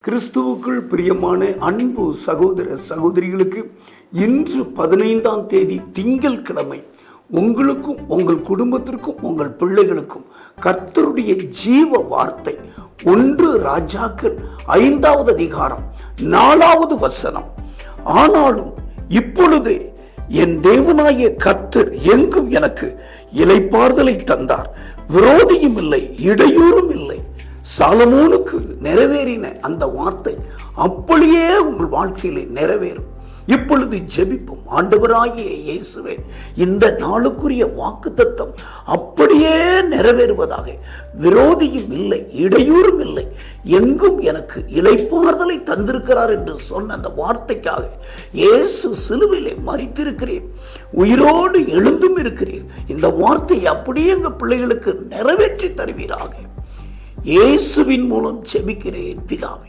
கிறிஸ்துவுக்குள் பிரியமான அன்பு சகோதர சகோதரிகளுக்கு இன்று 15ஆம் தேதி திங்கட்கிழமை உங்களுக்கும் உங்கள் குடும்பத்திற்கும் உங்கள் பிள்ளைகளுக்கும் கர்த்தருடைய ஜீவ வார்த்தை 1 ராஜாக்கள் 5வது அதிகாரம் 4வது வசனம். ஆனாலும் இப்பொழுது என் தேவனாகிய கர்த்தர் எங்கும் எனக்கு இளைப்பாறுதலை தந்தார், விரோதியும் இல்லை, இடையூறும் இல்லை. சாலமோனுக்கு நிறைவேறின அந்த வார்த்தை அப்படியே உங்கள் வாழ்க்கையிலே நிறைவேறும். இப்பொழுது ஜெபிப்போம். ஆண்டவராகிய இயேசுவே, இந்த நாளுக்குரிய வாக்குத்தத்தம் அப்படியே நிறைவேறுவதாக. விரோதியும் இல்லை, இடையூறும் இல்லை, எங்கும் எனக்கு இளைப்பாறுதலை தந்திருக்கிறார் என்று சொன்ன அந்த வார்த்தைக்காக இயேசு சிலுவையிலே மரித்திருக்கிறேன், உயிரோடு எழுந்தும் இருக்கிறேன். இந்த வார்த்தையை அப்படியே எங்கள் பிள்ளைகளுக்கு நிறைவேற்றி தருவீராக. இயேசுவின் மூலம் ஜெபிக்கிறேன் பிதாவே.